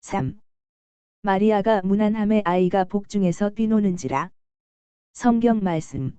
3. 마리아가 무난함에 아이가 복중에서 뛰노는지라. 성경 말씀.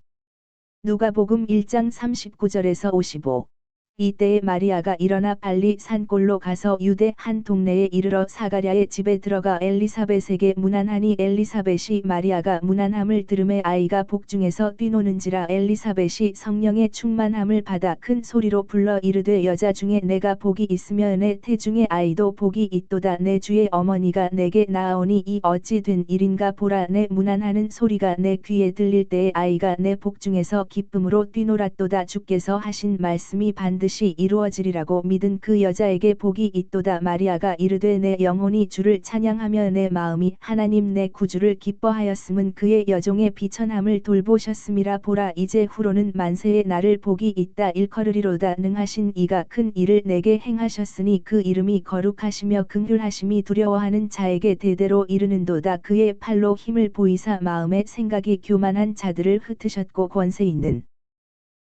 누가복음 1장 39절에서 55. 이때에 마리아가 일어나 빨리 산골로 가서 유대 한 동네에 이르러 사가랴의 집에 들어가 엘리사벳에게 문안하니 엘리사벳이 마리아가 문안함을 들음에 아이가 복중에서 뛰노는지라. 엘리사벳이 성령의 충만함을 받아 큰 소리로 불러 이르되 여자 중에 내가 복이 있으며 내 태중에 아이도 복이 있도다. 내 주의 어머니가 내게 나아오니 이 어찌 된 일인가. 보라, 내 문안하는 소리가 내 귀에 들릴 때에 아이가 내 복중에서 기쁨으로 뛰놀았도다. 주께서 하신 말씀이 반드시 이루어지리라고 믿은 그 여자에게 복이 있도다. 마리아가 이르되 내 영혼이 주를 찬양하며 내 마음이 하나님 내 구주를 기뻐하였음은 그의 여종의 비천함을 돌보셨음이라. 보라, 이제 후로는 만세의 나를 복이 있다 일컬으리로다. 능하신 이가 큰 일을 내게 행하셨으니 그 이름이 거룩하시며 긍휼하심이 두려워하는 자에게 대대로 이르는도다. 그의 팔로 힘을 보이사 마음의 생각이 교만한 자들을 흩으셨고 권세 있는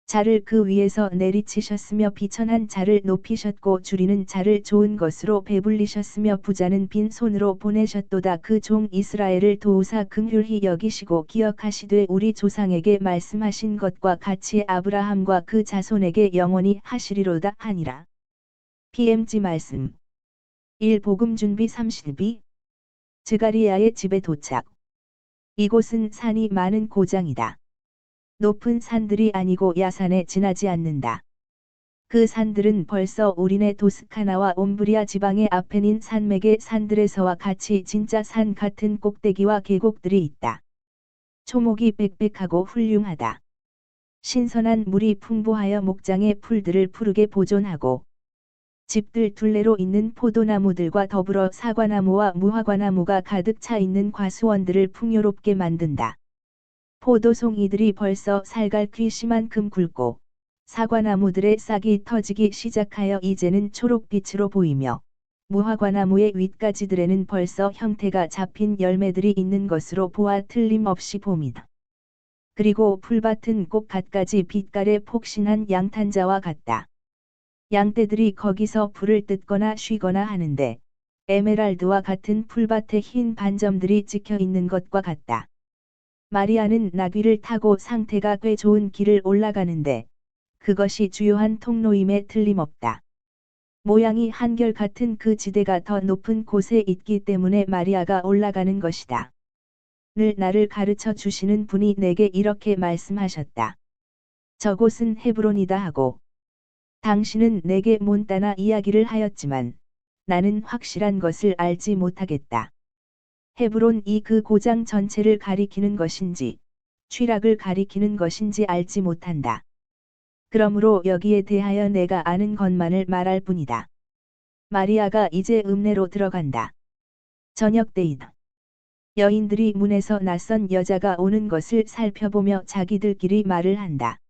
자를 그 위에서 내리치셨으며 비천한 자를 높이셨고 줄이는 자를 좋은 것으로 배불리셨으며 부자는 빈손으로 보내셨도다. 그 종 이스라엘을 도우사 긍휼히 여기시고 기억하시되 우리 조상에게 말씀하신 것과 같이 아브라함과 그 자손에게 영원히 하시리로다 하니라. PMG 말씀. 1. 복음 준비 32. 스가리야의 집에 도착. 이곳은 산이 많은 고장이다. 높은 산들이 아니고 야산에 지나지 않는다. 그 산들은 벌써 우리네 도스카나와 옴브리아 지방의 아펜닌 산맥의 산들에서와 같이 진짜 산 같은 꼭대기와 계곡들이 있다. 초목이 빽빽하고 훌륭하다. 신선한 물이 풍부하여 목장의 풀들을 푸르게 보존하고 집들 둘레로 있는 포도나무들과 더불어 사과나무와 무화과나무가 가득 차 있는 과수원들을 풍요롭게 만든다. 포도송이들이 벌써 살갈퀴 심한큼 굵고 사과나무들의 싹이 터지기 시작하여 이제는 초록빛으로 보이며 무화과나무의 윗가지들에는 벌써 형태가 잡힌 열매들이 있는 것으로 보아 틀림없이 봄이다. 그리고 풀밭은 꼭 갖가지 빛깔의 폭신한 양탄자와 같다. 양떼들이 거기서 풀을 뜯거나 쉬거나 하는데 에메랄드와 같은 풀밭에 흰 반점들이 찍혀 있는 것과 같다. 마리아는 나귀를 타고 상태가 꽤 좋은 길을 올라가는데 그것이 주요한 통로임에 틀림없다. 모양이 한결같은 그 지대가 더 높은 곳에 있기 때문에 마리아가 올라가는 것이다. 늘 나를 가르쳐 주시는 분이 내게 이렇게 말씀하셨다. 저곳은 헤브론이다 하고 당신은 내게 몬따나 이야기를 하였지만 나는 확실한 것을 알지 못하겠다. 헤브론이 그 고장 전체를 가리키는 것인지 취락을 가리키는 것인지 알지 못한다. 그러므로 여기에 대하여 내가 아는 것만을 말할 뿐이다. 마리아가 이제 읍내로 들어간다. 저녁 때이다. 여인들이 문에서 낯선 여자가 오는 것을 살펴보며 자기들끼리 말을 한다.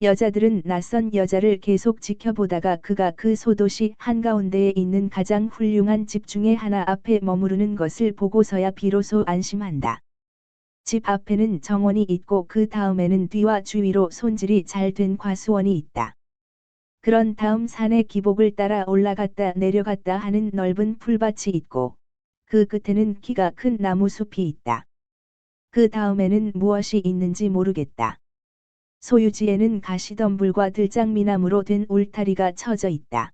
여자들은 낯선 여자를 계속 지켜보다가 그가 그 소도시 한가운데에 있는 가장 훌륭한 집 중에 하나 앞에 머무르는 것을 보고서야 비로소 안심한다. 집 앞에는 정원이 있고 그 다음에는 뒤와 주위로 손질이 잘 된 과수원이 있다. 그런 다음 산의 기복을 따라 올라갔다 내려갔다 하는 넓은 풀밭이 있고 그 끝에는 키가 큰 나무숲이 있다. 그 다음에는 무엇이 있는지 모르겠다. 소유지에는 가시덤불과 들장미나무로 된 울타리가 쳐져 있다.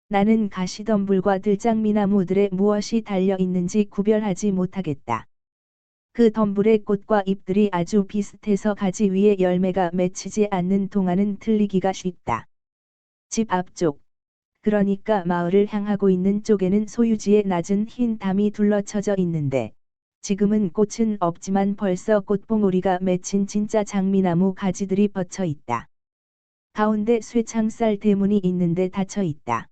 나는 가시덤불과 들장미나무들에 무엇이 달려 있는지 구별하지 못하겠다. 그 덤불의 꽃과 잎들이 아주 비슷해서 가지 위에 열매가 맺히지 않는 동안은 틀리기가 쉽다. 집 앞쪽, 그러니까 마을을 향하고 있는 쪽에는 소유지에 낮은 흰 담이 둘러쳐져 있는데 지금은 꽃은 없지만 벌써 꽃봉오리가 맺힌 진짜 장미나무 가지들이 뻗쳐 있다. 가운데 쇠창살 대문이 있는데 닫혀 있다.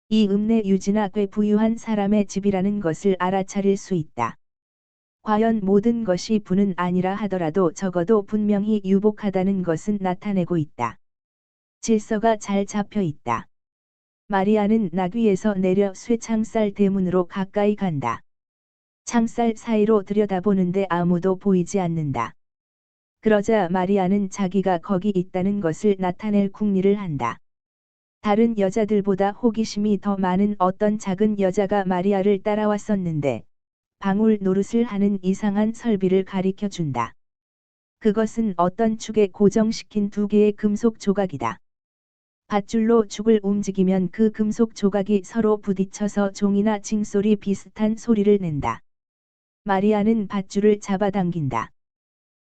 이 읍내 유지나 꽤 부유한 사람의 집이라는 것을 알아차릴 수 있다. 과연 모든 것이 부는 아니라 하더라도 적어도 분명히 유복하다는 것은 나타내고 있다. 질서가 잘 잡혀 있다. 마리아는 나귀에서 내려 쇠창살 대문으로 가까이 간다. 창살 사이로 들여다보는데 아무도 보이지 않는다. 그러자 마리아는 자기가 거기 있다는 것을 나타낼 궁리를 한다. 다른 여자들보다 호기심이 더 많은 어떤 작은 여자가 마리아를 따라왔었는데 방울 노릇을 하는 이상한 설비를 가리켜 준다. 그것은 어떤 축에 고정시킨 두 개의 금속 조각이다. 밧줄로 축을 움직이면 그 금속 조각이 서로 부딪혀서 종이나 징소리 비슷한 소리를 낸다. 마리아는 밧줄을 잡아당긴다.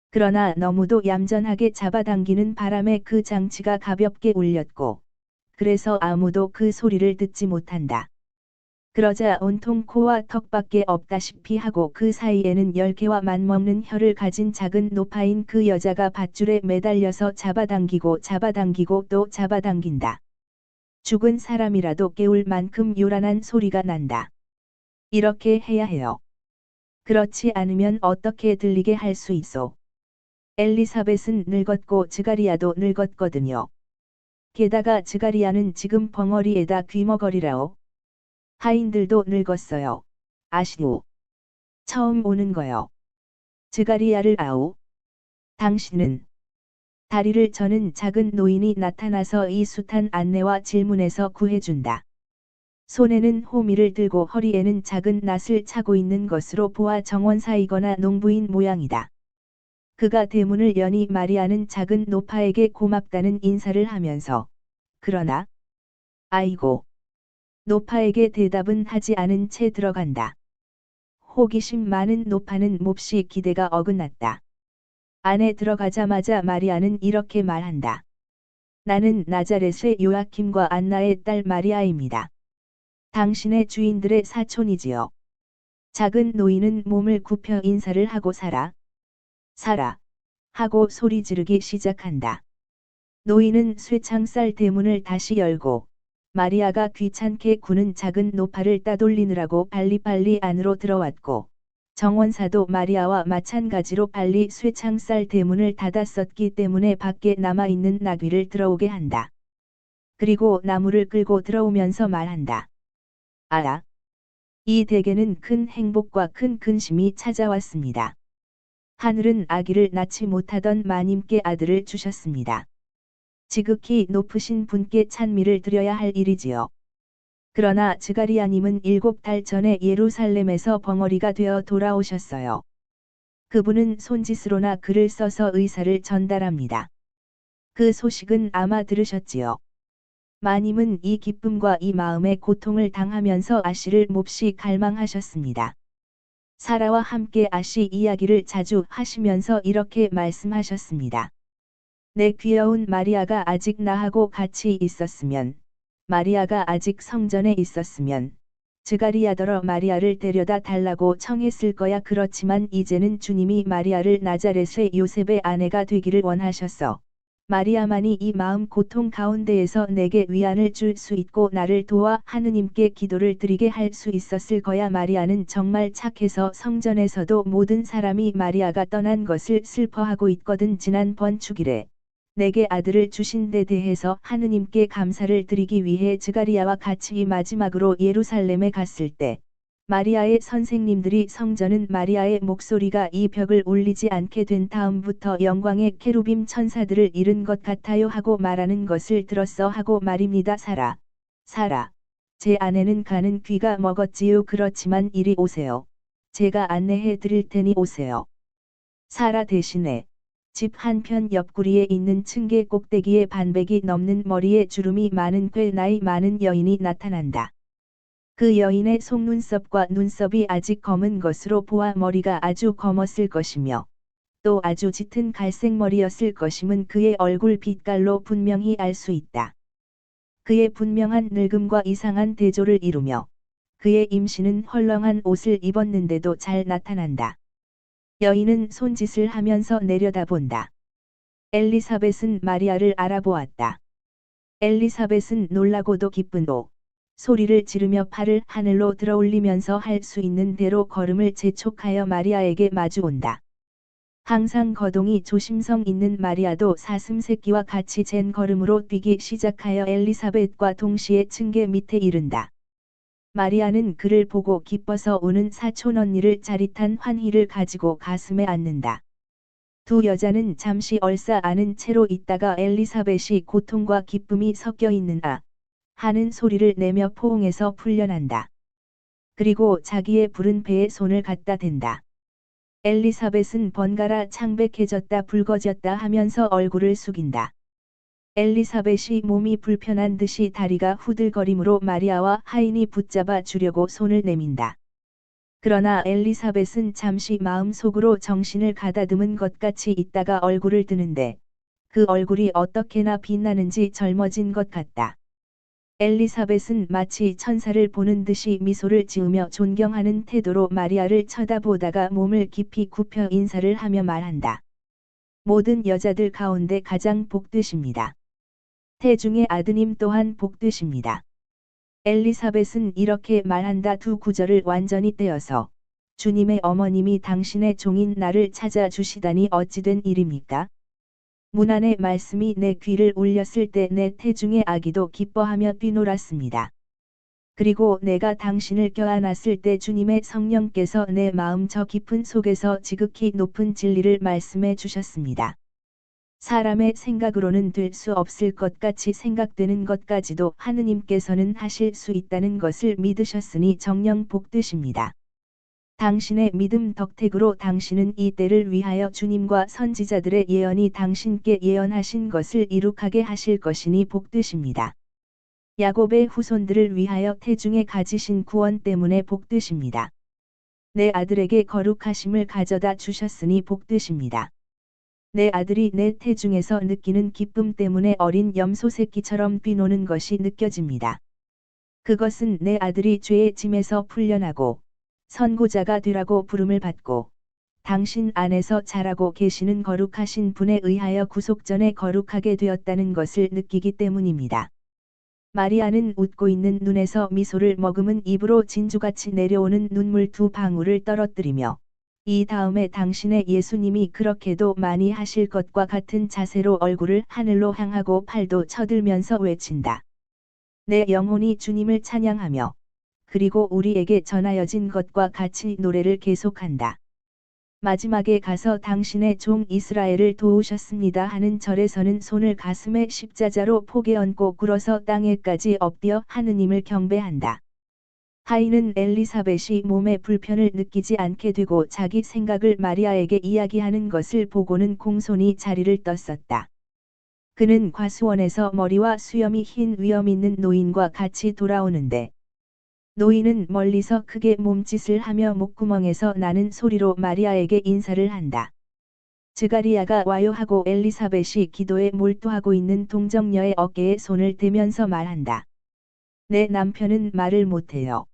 그러나 너무도 얌전하게 잡아당기는 바람에 그 장치가 가볍게 울렸고, 그래서 아무도 그 소리를 듣지 못한다. 그러자 온통 코와 턱밖에 없다시피 하고 그 사이에는 10개와 맞먹는 혀를 가진 작은 노파인 그 여자가 밧줄에 매달려서 잡아당기고 또 잡아당긴다. 죽은 사람이라도 깨울 만큼 요란한 소리가 난다. 이렇게 해야 해요. 그렇지 않으면 어떻게 들리게 할 수 있소? 엘리사벳은 늙었고 즈가리아도 늙었거든요. 게다가 즈가리아는 지금 벙어리에다 귀머거리라오. 하인들도 늙었어요. 아시오. 처음 오는 거요. 즈가리아를 아오. 당신은. 다리를 저는 작은 노인이 나타나서 이 숱한 안내와 질문에서 구해준다. 손에는 호미를 들고 허리에는 작은 낫을 차고 있는 것으로 보아 정원사이거나 농부인 모양이다. 그가 대문을 여니 마리아는 작은 노파에게 고맙다는 인사를 하면서 그러나 아이고. 노파에게 대답은 하지 않은 채 들어간다. 호기심 많은 노파는 몹시 기대가 어긋났다. 안에 들어가자마자 마리아는 이렇게 말한다. 나는 나자렛의 요아킴과 안나의 딸 마리아입니다. 당신의 주인들의 사촌이지요. 작은 노인은 몸을 굽혀 인사를 하고 살아 하고 소리 지르기 시작한다. 노인은 쇠창살 대문을 다시 열고 마리아가 귀찮게 구는 작은 노파를 따돌리느라고 빨리빨리 안으로 들어왔고 정원사도 마리아와 마찬가지로 빨리 쇠창살 대문을 닫았었기 때문에 밖에 남아있는 나귀를 들어오게 한다. 그리고 나무를 끌고 들어오면서 말한다. 아라. 이 댁에는 큰 행복과 큰 근심이 찾아왔습니다. 하늘은 아기를 낳지 못하던 마님께 아들을 주셨습니다. 지극히 높으신 분께 찬미를 드려야 할 일이지요. 그러나 즈가리아님은 7달 전에 예루살렘에서 벙어리가 되어 돌아오셨어요. 그분은 손짓으로나 글을 써서 의사를 전달합니다. 그 소식은 아마 들으셨지요. 마님은 이 기쁨과 이 마음의 고통을 당하면서 아씨를 몹시 갈망하셨습니다. 사라와 함께 아씨 이야기를 자주 하시면서 이렇게 말씀하셨습니다. 내 귀여운 마리아가 아직 나하고 같이 있었으면, 마리아가 아직 성전에 있었으면, 즈가리아더러 마리아를 데려다 달라고 청했을 거야. 그렇지만 이제는 주님이 마리아를 나자렛의 요셉의 아내가 되기를 원하셨어. 마리아만이 이 마음 고통 가운데에서 내게 위안을 줄 수 있고 나를 도와 하느님께 기도를 드리게 할 수 있었을 거야. 마리아는 정말 착해서 성전에서도 모든 사람이 마리아가 떠난 것을 슬퍼하고 있거든. 지난번 주길에 내게 아들을 주신 데 대해서 하느님께 감사를 드리기 위해 즈가리아와 같이 마지막으로 예루살렘에 갔을 때 마리아의 선생님들이 성전은 마리아의 목소리가 이 벽을 울리지 않게 된 다음부터 영광의 케루빔 천사들을 잃은 것 같아요 하고 말하는 것을 들었어 하고 말입니다. 사라. 제 아내는 가는 귀가 먹었지요. 그렇지만 이리 오세요. 제가 안내해 드릴 테니 오세요. 사라 대신에 집 한편 옆구리에 있는 층계 꼭대기에 반백이 넘는 머리에 주름이 많은 꽤 나이 많은 여인이 나타난다. 그 여인의 속눈썹과 눈썹이 아직 검은 것으로 보아 머리가 아주 검었을 것이며 또 아주 짙은 갈색 머리였을 것임은 그의 얼굴 빛깔로 분명히 알 수 있다. 그의 분명한 늙음과 이상한 대조를 이루며 그의 임신은 헐렁한 옷을 입었는데도 잘 나타난다. 여인은 손짓을 하면서 내려다본다. 엘리사벳은 마리아를 알아보았다. 엘리사벳은 놀라고도 기쁜도 소리를 지르며 팔을 하늘로 들어올리면서 할 수 있는 대로 걸음을 재촉하여 마리아에게 마주온다. 항상 거동이 조심성 있는 마리아도 사슴 새끼와 같이 잰 걸음으로 뛰기 시작하여 엘리사벳과 동시에 층계 밑에 이른다. 마리아는 그를 보고 기뻐서 우는 사촌 언니를 짜릿한 환희를 가지고 가슴에 안는다. 두 여자는 잠시 얼싸 안은 채로 있다가 엘리사벳이 고통과 기쁨이 섞여 있는 하는 소리를 내며 포옹에서 풀려난다. 그리고 자기의 부른 배에 손을 갖다 댄다. 엘리사벳은 번갈아 창백해졌다 붉어졌다 하면서 얼굴을 숙인다. 엘리사벳이 몸이 불편한 듯이 다리가 후들거림으로 마리아와 하인이 붙잡아 주려고 손을 내민다. 그러나 엘리사벳은 잠시 마음속으로 정신을 가다듬은 것 같이 있다가 얼굴을 드는데 그 얼굴이 어떻게나 빛나는지 젊어진 것 같다. 엘리사벳은 마치 천사를 보는 듯이 미소를 지으며 존경하는 태도로 마리아를 쳐다보다가 몸을 깊이 굽혀 인사를 하며 말한다. 모든 여자들 가운데 가장 복되십니다. 태중의 아드님 또한 복되십니다. 엘리사벳은 이렇게 말한다. 두 구절을 완전히 떼어서 주님의 어머님이 당신의 종인 나를 찾아주시다니 어찌된 일입니까? 문안의 말씀이 내 귀를 울렸을 때 내 태중의 아기도 기뻐하며 뛰놀았습니다. 그리고 내가 당신을 껴안았을 때 주님의 성령께서 내 마음 저 깊은 속에서 지극히 높은 진리를 말씀해 주셨습니다. 사람의 생각으로는 될 수 없을 것 같이 생각되는 것까지도 하느님께서는 하실 수 있다는 것을 믿으셨으니 정녕 복되십니다. 당신의 믿음 덕택으로 당신은 이 때를 위하여 주님과 선지자들의 예언이 당신께 예언하신 것을 이룩하게 하실 것이니 복되십니다. 야곱의 후손들을 위하여 태중에 가지신 구원 때문에 복되십니다. 내 아들에게 거룩하심을 가져다 주셨으니 복되십니다. 내 아들이 내 태중에서 느끼는 기쁨 때문에 어린 염소 새끼처럼 뛰노는 것이 느껴집니다. 그것은 내 아들이 죄의 짐에서 풀려나고 선고자가 되라고 부름을 받고 당신 안에서 자라고 계시는 거룩하신 분에 의하여 구속전에 거룩하게 되었다는 것을 느끼기 때문입니다. 마리아는 웃고 있는 눈에서 미소를 머금은 입으로 진주같이 내려오는 눈물 두 방울을 떨어뜨리며 이 다음에 당신의 예수님이 그렇게도 많이 하실 것과 같은 자세로 얼굴을 하늘로 향하고 팔도 쳐들면서 외친다. 내 영혼이 주님을 찬양하며 그리고 우리에게 전하여진 것과 같이 노래를 계속한다. 마지막에 가서 당신의 종 이스라엘을 도우셨습니다 하는 절에서는 손을 가슴에 십자자로 포개 얹고 굴어서 땅에까지 엎드려 하느님을 경배한다. 하인은 엘리사벳이 몸에 불편을 느끼지 않게 되고 자기 생각을 마리아에게 이야기하는 것을 보고는 공손히 자리를 떴었다. 그는 과수원에서 머리와 수염이 흰 위엄 있는 노인과 같이 돌아오는데 노인은 멀리서 크게 몸짓을 하며 목구멍에서 나는 소리로 마리아에게 인사를 한다. 즈가리야가 와요 하고 엘리사벳이 기도에 몰두하고 있는 동정녀의 어깨에 손을 대면서 말한다. 내 남편은 말을 못해요.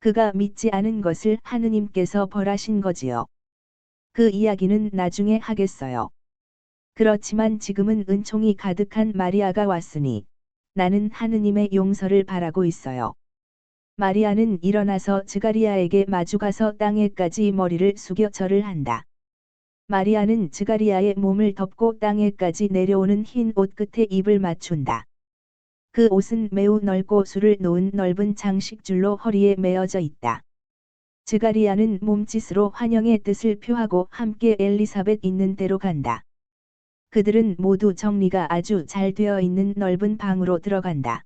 그가 믿지 않은 것을 하느님께서 벌하신 거지요. 그 이야기는 나중에 하겠어요. 그렇지만 지금은 은총이 가득한 마리아가 왔으니 나는 하느님의 용서를 바라고 있어요. 마리아는 일어나서 즈가리야에게 마주가서 땅에까지 머리를 숙여 절을 한다. 마리아는 즈가리야의 몸을 덮고 땅에까지 내려오는 흰 옷 끝에 입을 맞춘다. 그 옷은 매우 넓고 술을 놓은 넓은 장식줄로 허리에 메어져 있다. 즈가리야는 몸짓으로 환영의 뜻을 표하고 함께 엘리사벳 있는 데로 간다. 그들은 모두 정리가 아주 잘 되어 있는 넓은 방으로 들어간다.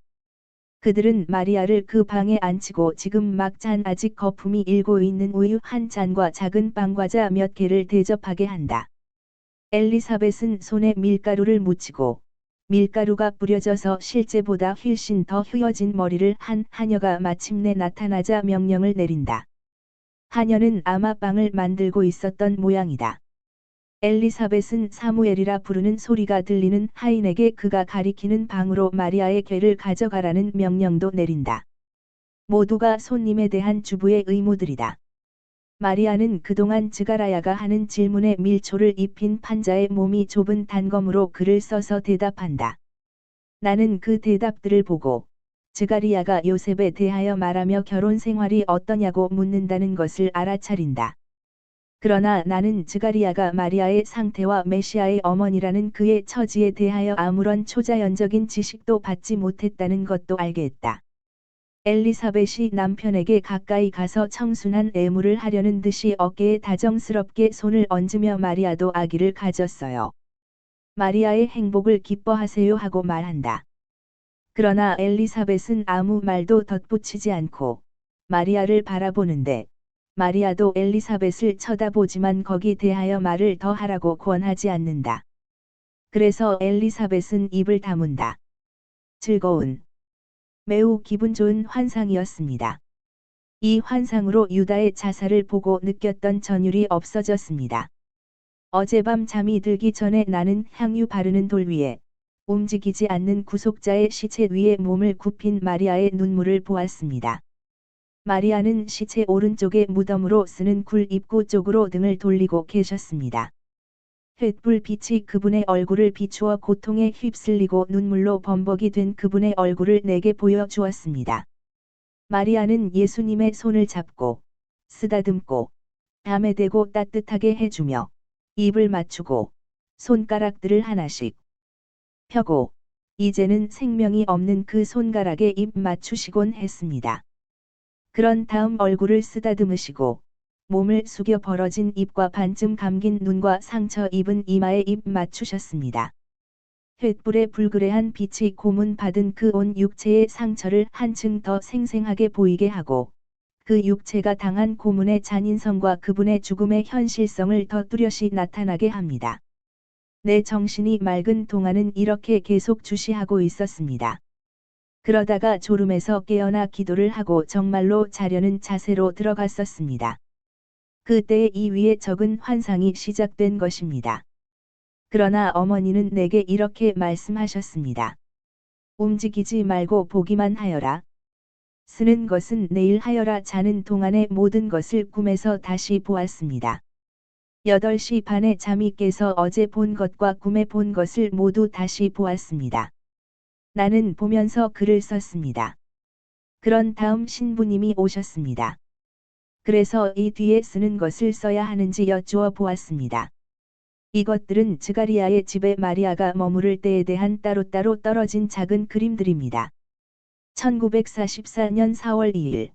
그들은 마리아를 그 방에 앉히고 지금 막 잔 아직 거품이 일고 있는 우유 한 잔과 작은 빵과자 몇 개를 대접하게 한다. 엘리사벳은 손에 밀가루를 묻히고 밀가루가 뿌려져서 실제보다 훨씬 더 휘어진 머리를 한 하녀가 마침내 나타나자 명령을 내린다. 하녀는 아마 빵을 만들고 있었던 모양이다. 엘리사벳은 사무엘이라 부르는 소리가 들리는 하인에게 그가 가리키는 방으로 마리아의 궤를 가져가라는 명령도 내린다. 모두가 손님에 대한 주부의 의무들이다. 마리아는 그동안 즈가라야가 하는 질문에 밀초를 입힌 판자의 몸이 좁은 단검으로 글을 써서 대답한다. 나는 그 대답들을 보고 즈가리야가 요셉에 대하여 말하며 결혼 생활이 어떠냐고 묻는다는 것을 알아차린다. 그러나 나는 즈가리야가 마리아의 상태와 메시아의 어머니라는 그의 처지에 대하여 아무런 초자연적인 지식도 받지 못했다는 것도 알겠다. 엘리사벳이 남편에게 가까이 가서 청순한 애무를 하려는 듯이 어깨에 다정스럽게 손을 얹으며 마리아도 아기를 가졌어요. 마리아의 행복을 기뻐하세요 하고 말한다. 그러나 엘리사벳은 아무 말도 덧붙이지 않고 마리아를 바라보는데 마리아도 엘리사벳을 쳐다보지만 거기 대하여 말을 더 하라고 권하지 않는다. 그래서 엘리사벳은 입을 다문다. 즐거운, 매우 기분 좋은 환상이었습니다. 이 환상으로 유다의 자살을 보고 느꼈던 전율이 없어졌습니다. 어젯밤 잠이 들기 전에 나는 향유 바르는 돌 위에 움직이지 않는 구속자의 시체 위에 몸을 굽힌 마리아의 눈물을 보았습니다. 마리아는 시체 오른쪽에 무덤으로 쓰는 굴 입구 쪽으로 등을 돌리고 계셨습니다. 횃불 빛이 그분의 얼굴을 비추어 고통에 휩쓸리고 눈물로 범벅이 된 그분의 얼굴을 내게 보여주었습니다. 마리아는 예수님의 손을 잡고 쓰다듬고 담에 대고 따뜻하게 해주며 입을 맞추고 손가락들을 하나씩 펴고 이제는 생명이 없는 그 손가락에 입 맞추시곤 했습니다. 그런 다음 얼굴을 쓰다듬으시고 몸을 숙여 벌어진 입과 반쯤 감긴 눈과 상처 입은 이마에 입 맞추셨습니다. 횃불의 불그레한 빛이 고문 받은 그 온 육체의 상처를 한층 더 생생하게 보이게 하고 그 육체가 당한 고문의 잔인성과 그분의 죽음의 현실성을 더 뚜렷이 나타나게 합니다. 내 정신이 맑은 동안은 이렇게 계속 주시하고 있었습니다. 그러다가 졸음에서 깨어나 기도를 하고 정말로 자려는 자세로 들어갔었습니다. 그때 이 위에 적은 환상이 시작된 것입니다. 그러나 어머니는 내게 이렇게 말씀하셨습니다. 움직이지 말고 보기만 하여라. 쓰는 것은 내일 하여라. 자는 동안의 모든 것을 꿈에서 다시 보았습니다. 8시 반에 잠이 깨서 어제 본 것과 꿈에 본 것을 모두 다시 보았습니다. 나는 보면서 글을 썼습니다. 그런 다음 신부님이 오셨습니다. 그래서 이 뒤에 쓰는 것을 써야 하는지 여쭈어 보았습니다. 이것들은 즈가리아의 집에 마리아가 머무를 때에 대한 따로따로 떨어진 작은 그림들입니다. 1944년 4월 2일